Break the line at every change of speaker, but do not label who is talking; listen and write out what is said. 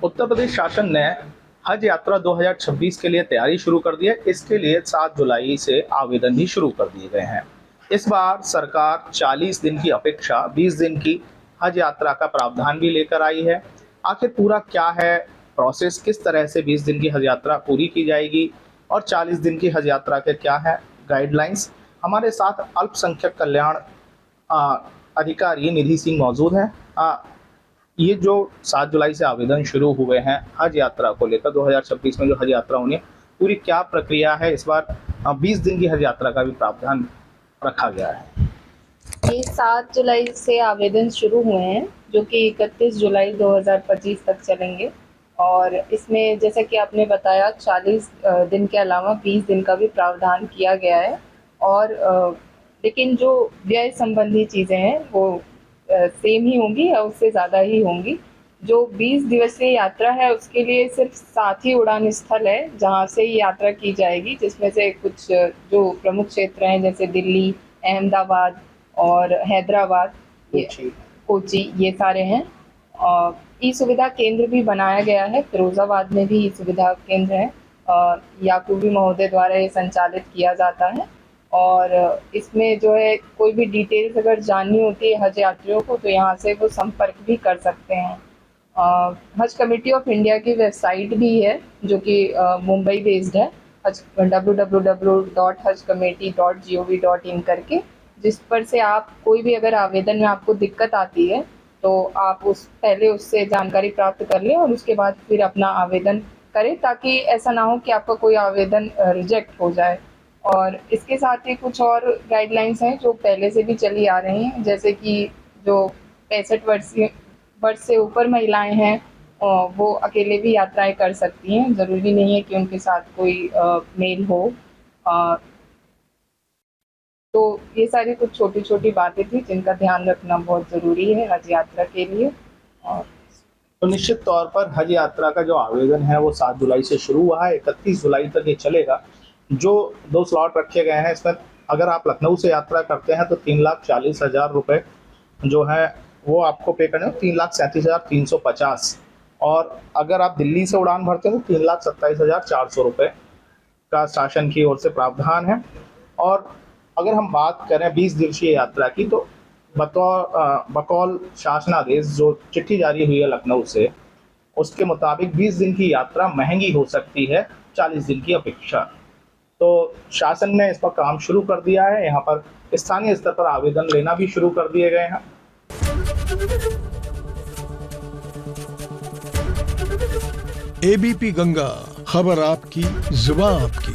उत्तर प्रदेश शासन ने हज यात्रा 2026 के लिए तैयारी शुरू कर दी है। इसके लिए 7 जुलाई से आवेदन भी शुरू कर दिए गए हैं। इस बार सरकार 40 दिन की अपेक्षा 20 दिन की हज यात्रा का प्रावधान भी लेकर आई है। आखिर पूरा क्या है प्रोसेस, किस तरह से 20 दिन की हज यात्रा पूरी की जाएगी और 40 दिन की हज यात्रा के क्या है गाइडलाइंस। हमारे साथ अल्पसंख्यक कल्याण अ, अधिकारी निधि सिंह मौजूद हैं। ये जो 7 जुलाई से आवेदन शुरू हुए हैं हज यात्रा को लेकर, 2026 में जो हज यात्रा होनी है, पूरी क्या प्रक्रिया है? इस बार 20 दिन की हज यात्रा का भी प्रावधान रखा गया है।
ये 7 जुलाई से आवेदन शुरू हुए हैं जो कि 31 जुलाई 2025 तक चलेंगे। और इसमें जैसा कि आपने बताया 40 दिन के अलावा 20 दिन का भी प्रावधान किया गया है। और लेकिन जो व्यय संबंधी चीज़ें हैं वो सेम ही होंगी या उससे ज़्यादा ही होंगी। जो 20 दिवसीय यात्रा है उसके लिए सिर्फ 7 ही उड़ान स्थल है जहाँ से ये यात्रा की जाएगी, जिसमें से कुछ जो प्रमुख क्षेत्र हैं जैसे दिल्ली, अहमदाबाद और हैदराबाद, कोची, ये सारे हैं। और ई सुविधा केंद्र भी बनाया गया है, फिरोजाबाद में भी ई सुविधा केंद्र है। याकूबी महोदय द्वारा ये संचालित किया जाता है। और इसमें जो है कोई भी डिटेल्स अगर जाननी होती है हज यात्रियों को तो यहाँ से वो संपर्क भी कर सकते हैं। हज कमेटी ऑफ इंडिया की वेबसाइट भी है जो कि मुंबई बेस्ड है, www.hajcommittee.gov.in करके, जिस पर से आप कोई भी अगर आवेदन में आपको दिक्कत आती है तो आप पहले उससे जानकारी प्राप्त कर लें और उसके बाद फिर अपना आवेदन करें, ताकि ऐसा ना हो कि आपका कोई आवेदन रिजेक्ट हो जाए। और इसके साथ ही कुछ और गाइडलाइंस हैं जो पहले से भी चली आ रही हैं, जैसे कि जो 65 वर्ष से ऊपर महिलाएं हैं वो अकेले भी यात्राएं कर सकती हैं, ज़रूरी नहीं है कि उनके साथ कोई मेल हो। तो ये सारी कुछ छोटी छोटी बातें थी जिनका ध्यान रखना बहुत ज़रूरी है हज यात्रा के लिए। और
तो निश्चित तौर पर हज यात्रा का जो आवेदन है वो 7 जुलाई से शुरू हुआ है, 31 जुलाई तक ये चलेगा। जो 2 स्लॉट रखे गए हैं इसमें अगर आप लखनऊ से यात्रा करते हैं तो 3,40,000 रुपये जो है वो आपको पे करने, 3,37,350। और अगर आप दिल्ली से उड़ान भरते हैं तो 3,27,400 रुपये का शासन की ओर से प्रावधान है। और अगर हम बात करें 20 दिवसीय यात्रा की तो बकौल शासनादेश जो चिट्ठी जारी हुई है लखनऊ से, उसके मुताबिक 20 दिन की यात्रा महंगी हो सकती है 40 दिन की अपेक्षा। तो शासन ने इस पर काम शुरू कर दिया है। यहाँ पर स्थानीय स्तर पर आवेदन लेना भी शुरू कर दिए गए हैं।
एबीपी गंगा, खबर आपकी, जुबान आपकी।